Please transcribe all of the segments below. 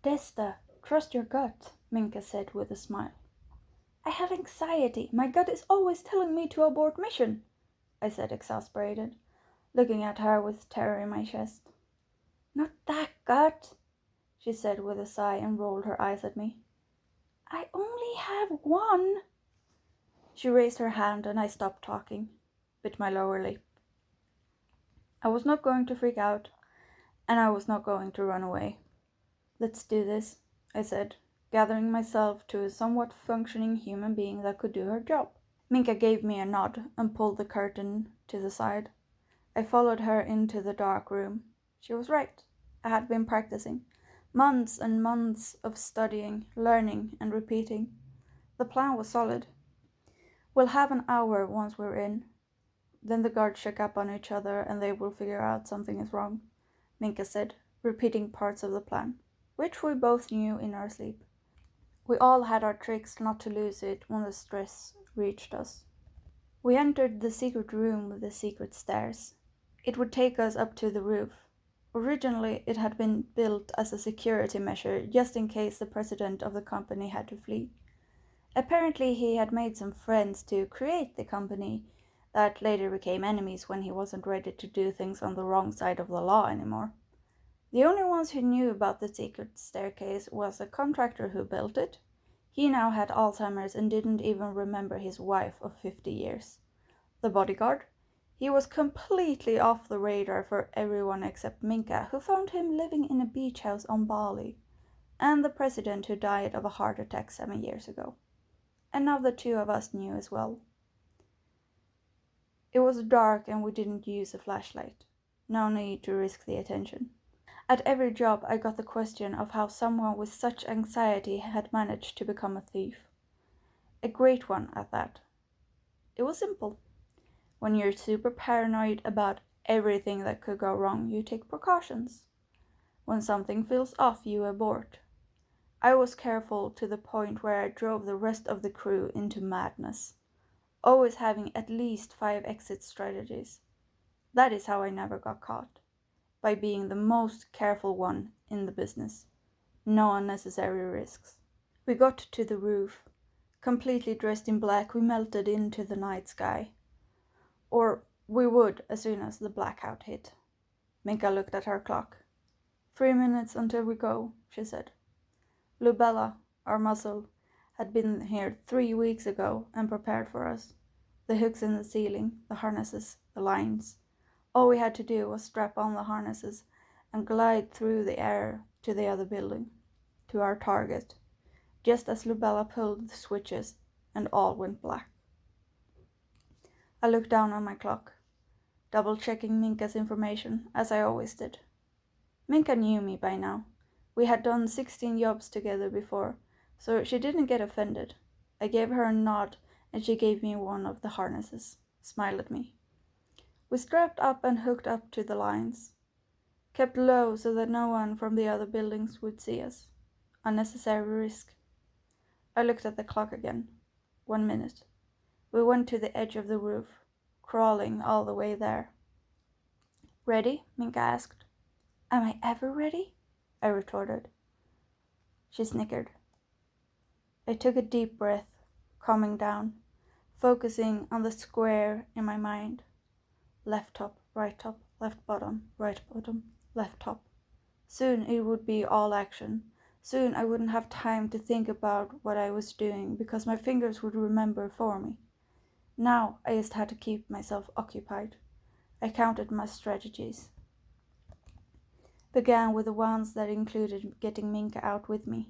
Testa, trust your gut, Minka said with a smile. I have anxiety. My gut is always telling me to abort mission, I said, exasperated, looking at her with terror in my chest. Not that gut, she said with a sigh and rolled her eyes at me. I only have one. She raised her hand and I stopped talking, bit my lower lip. I was not going to freak out, and I was not going to run away. Let's do this, I said, gathering myself to a somewhat functioning human being that could do her job. Minka gave me a nod and pulled the curtain to the side. I followed her into the dark room. She was right. I had been practicing. Months and months of studying, learning, and repeating. The plan was solid. We'll have an hour once we're in. Then the guards check up on each other and they will figure out something is wrong, Minka said, repeating parts of the plan, which we both knew in our sleep. We all had our tricks not to lose it when the stress reached us. We entered the secret room with the secret stairs. It would take us up to the roof. Originally, it had been built as a security measure just in case the president of the company had to flee. Apparently, he had made some friends to create the company that later became enemies when he wasn't ready to do things on the wrong side of the law anymore. The only ones who knew about the secret staircase was the contractor who built it. He now had Alzheimer's and didn't even remember his wife of 50 years. The bodyguard? He was completely off the radar for everyone except Minka, who found him living in a beach house on Bali, and the president who died of a heart attack 7 years ago. And now the two of us knew as well. It was dark and we didn't use a flashlight. No need to risk the attention. At every job I got the question of how someone with such anxiety had managed to become a thief. A great one at that. It was simple. When you're super paranoid about everything that could go wrong, you take precautions. When something feels off, you abort. I was careful to the point where I drove the rest of the crew into madness, always having at least 5 exit strategies. That is how I never got caught, by being the most careful one in the business. No unnecessary risks. We got to the roof. Completely dressed in black, we melted into the night sky. Or we would as soon as the blackout hit. Minka looked at her clock. 3 minutes until we go, she said. Lubella, our muzzle, had been here 3 weeks ago and prepared for us. The hooks in the ceiling, the harnesses, the lines. All we had to do was strap on the harnesses and glide through the air to the other building, to our target, just as Lubella pulled the switches and all went black. I looked down on my clock, double-checking Minka's information, as I always did. Minka knew me by now. We had done 16 jobs together before, so she didn't get offended. I gave her a nod and she gave me one of the harnesses, smiled at me. We strapped up and hooked up to the lines, kept low so that no one from the other buildings would see us. Unnecessary risk. I looked at the clock again. 1 minute. We went to the edge of the roof, crawling all the way there. Ready? Minka asked. Am I ever ready? I retorted. She snickered. I took a deep breath, calming down, focusing on the square in my mind. Left top, left bottom, right bottom, left top. Soon it would be all action. Soon I wouldn't have time to think about what I was doing because my fingers would remember for me. Now I just had to keep myself occupied. I counted my strategies. Began with the ones that included getting Minka out with me.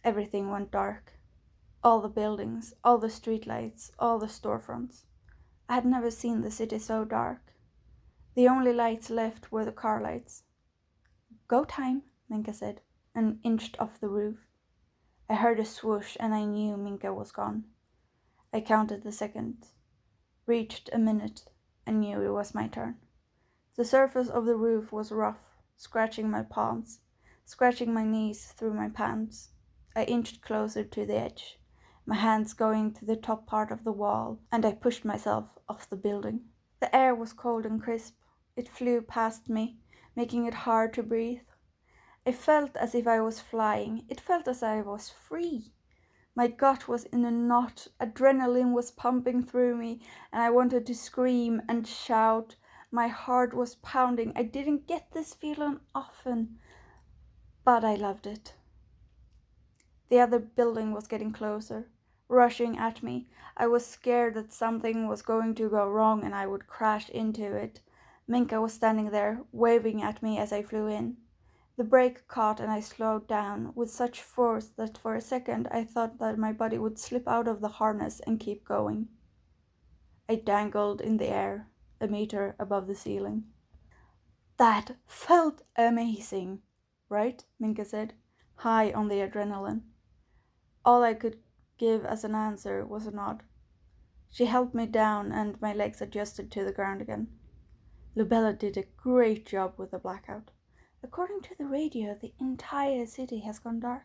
Everything went dark. All the buildings, all the streetlights, all the storefronts. I had never seen the city so dark. The only lights left were the car lights. Go time, Minka said, and inched off the roof. I heard a swoosh and I knew Minka was gone. I counted the seconds, reached a minute, and knew it was my turn. The surface of the roof was rough, scratching my palms, scratching my knees through my pants. I inched closer to the edge, my hands going to the top part of the wall, and I pushed myself off the building. The air was cold and crisp. It flew past me, making it hard to breathe. I felt as if I was flying. It felt as I was free. My gut was in a knot, adrenaline was pumping through me, and I wanted to scream and shout. My heart was pounding. I didn't get this feeling often, but I loved it. The other building was getting closer, rushing at me. I was scared that something was going to go wrong and I would crash into it. Minka was standing there, waving at me as I flew in. The brake caught and I slowed down with such force that for a second I thought that my body would slip out of the harness and keep going. I dangled in the air, a meter above the ceiling. That felt amazing, right? Minka said, high on the adrenaline. All I could give as an answer was a nod. She helped me down and my legs adjusted to the ground again. Lubella did a great job with the blackout. According to the radio, the entire city has gone dark.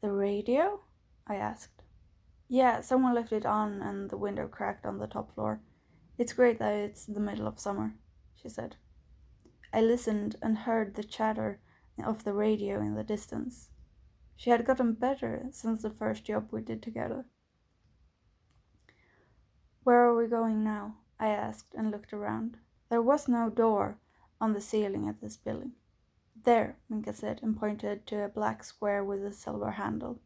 The radio? I asked. Yeah, someone left it on and the window cracked on the top floor. It's great that it's the middle of summer, she said. I listened and heard the chatter of the radio in the distance. She had gotten better since the first job we did together. Where are we going now? I asked and looked around. There was no door on the ceiling at this building. There, Minka said and pointed to a black square with a silver handle.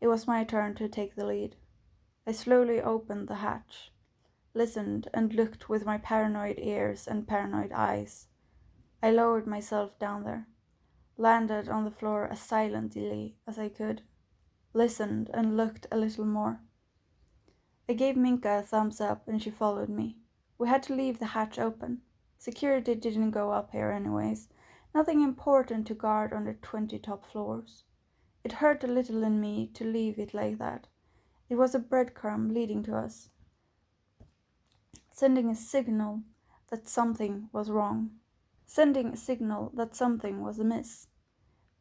It was my turn to take the lead. I slowly opened the hatch, listened and looked with my paranoid ears and paranoid eyes. I lowered myself down there, landed on the floor as silently as I could, listened and looked a little more. I gave Minka a thumbs up and she followed me. We had to leave the hatch open. Security didn't go up here anyways. Nothing important to guard on the 20 top floors. It hurt a little in me to leave it like that. It was a breadcrumb leading to us, sending a signal that something was wrong, sending a signal that something was amiss.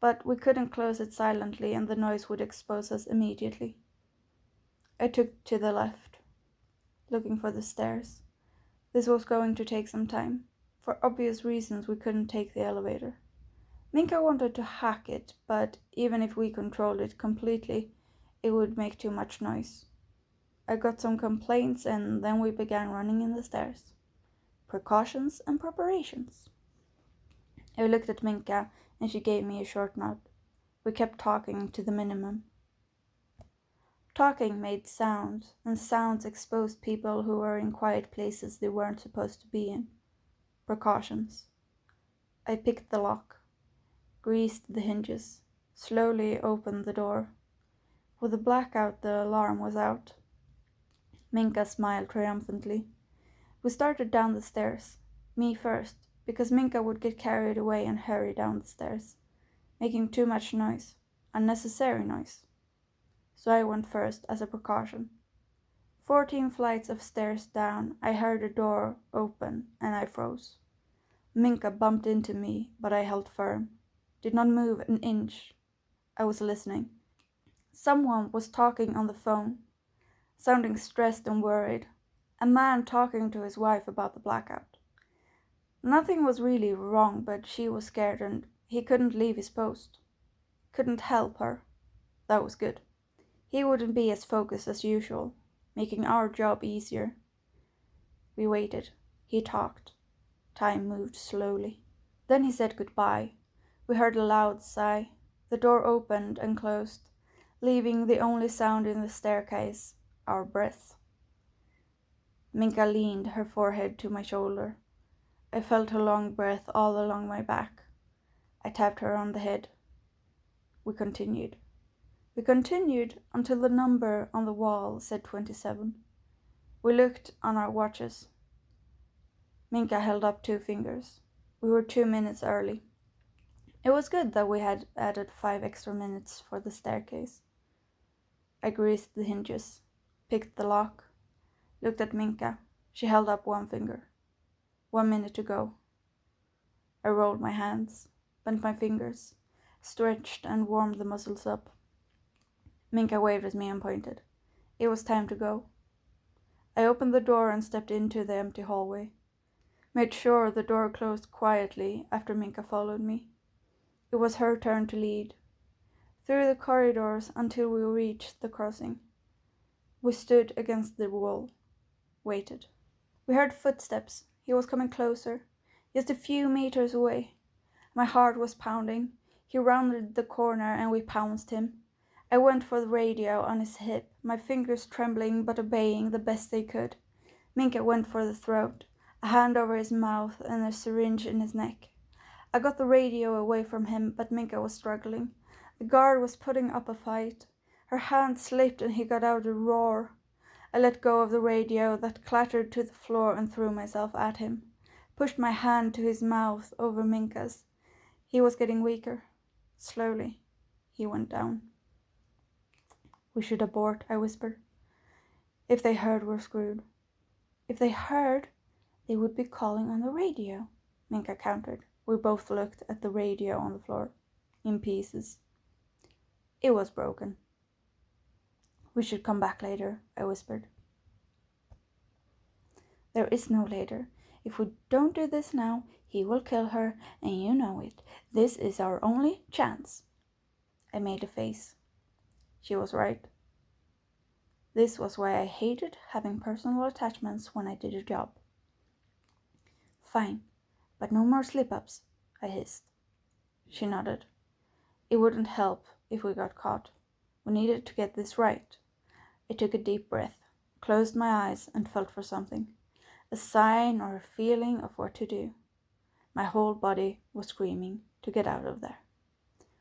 But we couldn't close it silently and the noise would expose us immediately. I took to the left, looking for the stairs. This was going to take some time. For obvious reasons, we couldn't take the elevator. Minka wanted to hack it, but even if we controlled it completely, it would make too much noise. I got some complaints and then we began running in the stairs. Precautions and preparations. I looked at Minka and she gave me a short nod. We kept talking to the minimum. Talking made sounds, and sounds exposed people who were in quiet places they weren't supposed to be in. Precautions. I picked the lock, greased the hinges, slowly opened the door. With the blackout, the alarm was out. Minka smiled triumphantly. We started down the stairs, me first, because Minka would get carried away and hurry down the stairs, making too much noise, unnecessary noise. So I went first as a precaution. 14 flights of stairs down, I heard a door open and I froze. Minka bumped into me, but I held firm, did not move an inch. I was listening. Someone was talking on the phone, sounding stressed and worried. A man talking to his wife about the blackout. Nothing was really wrong, but she was scared and he couldn't leave his post. Couldn't help her. That was good. He wouldn't be as focused as usual, making our job easier. We waited. He talked. Time moved slowly. Then he said goodbye. We heard a loud sigh. The door opened and closed, leaving the only sound in the staircase, our breath. Minka leaned her forehead to my shoulder. I felt her long breath all along my back. I tapped her on the head. We continued. We continued until the number on the wall said 27. We looked on our watches. Minka held up 2 fingers. We were 2 minutes early. It was good that we had added 5 extra minutes for the staircase. I greased the hinges, picked the lock, looked at Minka. She held up 1 finger. 1 minute to go. I rolled my hands, bent my fingers, stretched and warmed the muscles up. Minka waved at me and pointed. It was time to go. I opened the door and stepped into the empty hallway. Made sure the door closed quietly after Minka followed me. It was her turn to lead. Through the corridors until we reached the crossing. We stood against the wall, waited. We heard footsteps. He was coming closer, just a few meters away. My heart was pounding. He rounded the corner and we pounced him. I went for the radio on his hip, my fingers trembling but obeying the best they could. Minka went for the throat, a hand over his mouth and a syringe in his neck. I got the radio away from him, but Minka was struggling. The guard was putting up a fight. Her hand slipped and he got out a roar. I let go of the radio that clattered to the floor and threw myself at him. Pushed my hand to his mouth over Minka's. He was getting weaker. Slowly, he went down. We should abort, I whispered. If they heard, we're screwed. If they heard, they would be calling on the radio, Minka countered. We both looked at the radio on the floor, in pieces. It was broken. We should come back later, I whispered. There is no later. If we don't do this now, he will kill her, and you know it. This is our only chance. I made a face. She was right. This was why I hated having personal attachments when I did a job. Fine, but no more slip-ups, I hissed. She nodded. It wouldn't help if we got caught. We needed to get this right. I took a deep breath, closed my eyes, and felt for something. A sign or a feeling of what to do. My whole body was screaming to get out of there.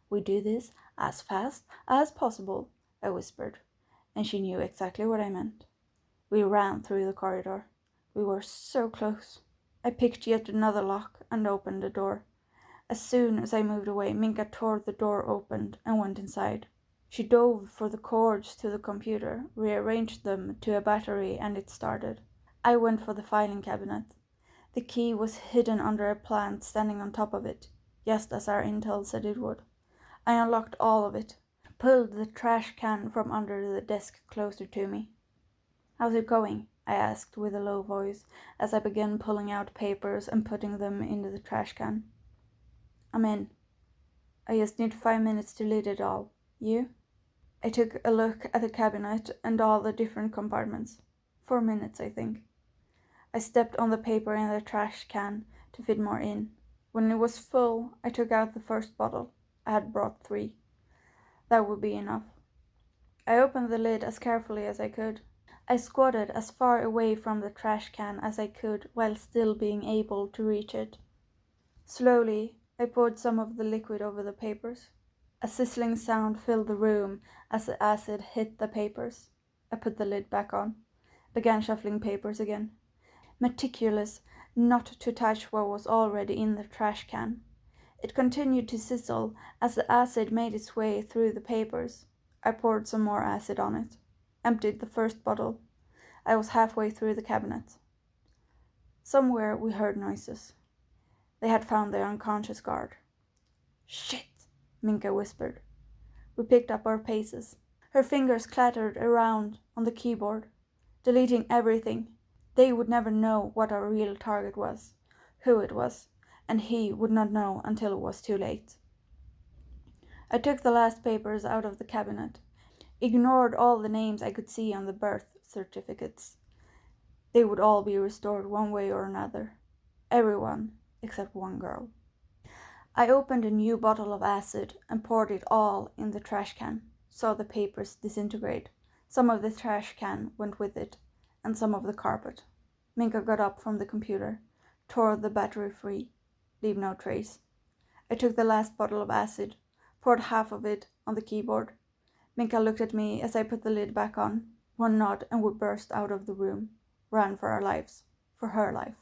We do this as fast as possible, I whispered, and she knew exactly what I meant. We ran through the corridor. We were so close. I picked yet another lock and opened the door. As soon as I moved away, Minka tore the door open and went inside. She dove for the cords to the computer, rearranged them to a battery, and it started. I went for the filing cabinet. The key was hidden under a plant standing on top of it, just as our intel said it would. I unlocked all of it, pulled the trash can from under the desk closer to me. How's it going? I asked with a low voice as I began pulling out papers and putting them into the trash can. I'm in. I just need 5 minutes to read it all. You? I took a look at the cabinet and all the different compartments. 4 minutes, I think. I stepped on the paper in the trash can to fit more in. When it was full, I took out the first bottle. I had brought 3. That would be enough. I opened the lid as carefully as I could. I squatted as far away from the trash can as I could while still being able to reach it. Slowly, I poured some of the liquid over the papers. A sizzling sound filled the room as the acid hit the papers. I put the lid back on, began shuffling papers again. Meticulous not to touch what was already in the trash can. It continued to sizzle as the acid made its way through the papers. I poured some more acid on it, emptied the first bottle. I was halfway through the cabinet. Somewhere we heard noises. They had found the unconscious guard. Shit, Minka whispered. We picked up our paces. Her fingers clattered around on the keyboard, deleting everything. They would never know what our real target was, who it was, and he would not know until it was too late. I took the last papers out of the cabinet, ignored all the names I could see on the birth certificates. They would all be restored one way or another. Everyone except one girl. I opened a new bottle of acid and poured it all in the trash can, saw the papers disintegrate. Some of the trash can went with it, and some of the carpet. Minka got up from the computer, tore the battery free, leave no trace. I took the last bottle of acid, poured half of it on the keyboard. Minka looked at me as I put the lid back on. One nod and we burst out of the room, ran for our lives, for her life.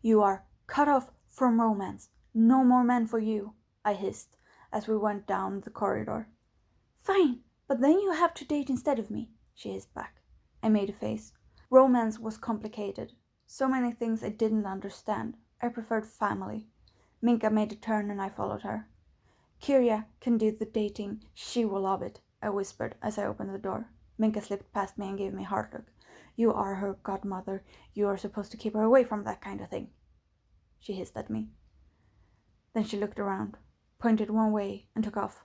You are cut off from romance. No more men for you, I hissed as we went down the corridor. Fine, but then you have to date instead of me, she hissed back. I made a face. Romance was complicated. So many things I didn't understand. I preferred family. Minka made a turn and I followed her. Kyria can do the dating. She will love it, I whispered as I opened the door. Minka slipped past me and gave me a hard look. You are her godmother. You are supposed to keep her away from that kind of thing, she hissed at me. Then she looked around. pointed one way, and took off.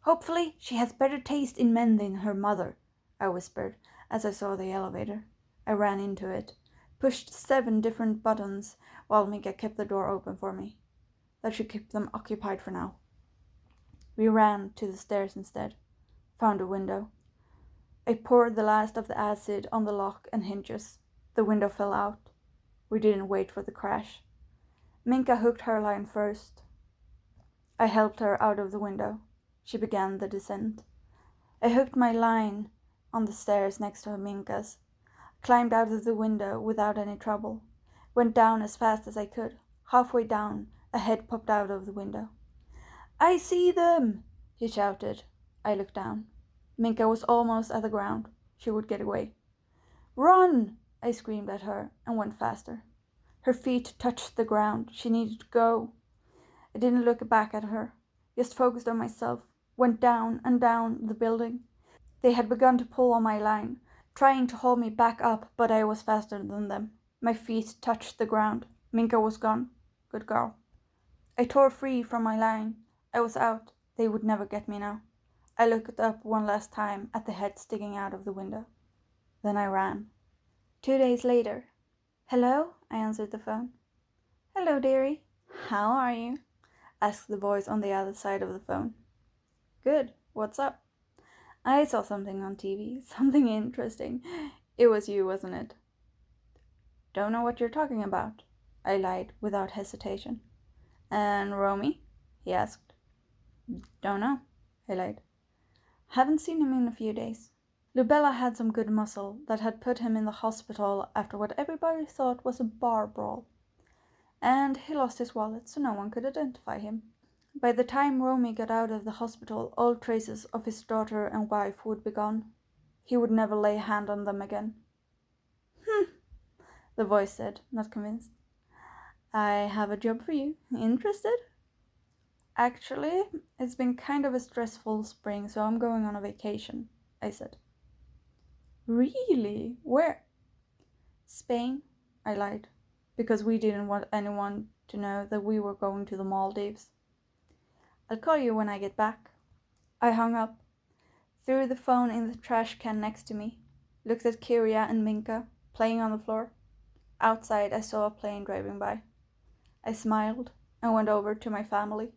"Hopefully she has better taste in men than her mother," I whispered as I saw the elevator. I ran into it, pushed 7 different buttons while Minka kept the door open for me. That should keep them occupied for now. We ran to the stairs instead, found a window. I poured the last of the acid on the lock and hinges. The window fell out. We didn't wait for the crash. Minka hooked her line first. I helped her out of the window. She began the descent. I hooked my line on the stairs next to Minka's, climbed out of the window without any trouble, went down as fast as I could. Halfway down, a head popped out of the window. "I see them!" he shouted. I looked down. Minka was almost at the ground. She would get away. "Run!" I screamed at her and went faster. Her feet touched the ground. She needed to go. I didn't look back at her, just focused on myself, went down and down the building. They had begun to pull on my line, trying to hold me back up, but I was faster than them. My feet touched the ground. Minka was gone. Good girl. I tore free from my line. I was out. They would never get me now. I looked up one last time at the head sticking out of the window. Then I ran. 2 days later. "Hello?" I answered the phone. "Hello, dearie. How are you?" asked the voice on the other side of the phone. "Good. What's up?" "I saw something on TV. Something interesting. It was you, wasn't it?" "Don't know what you're talking about," I lied without hesitation. "And Romy?" he asked. "Don't know," I lied. "Haven't seen him in a few days. Lubella had some good muscle that had put him in the hospital after what everybody thought was a bar brawl. And he lost his wallet, so no one could identify him. By the time Romy got out of the hospital, all traces of his daughter and wife would be gone. He would never lay a hand on them again." The voice said, not convinced. "I have a job for you. Interested?" "Actually, it's been kind of a stressful spring, so I'm going on a vacation," I said. "Really? Where?" "Spain," I lied, because we didn't want anyone to know that we were going to the Maldives. "I'll call you when I get back." I hung up, threw the phone in the trash can next to me, looked at Kyria and Minka playing on the floor. Outside, I saw a plane driving by. I smiled and went over to my family.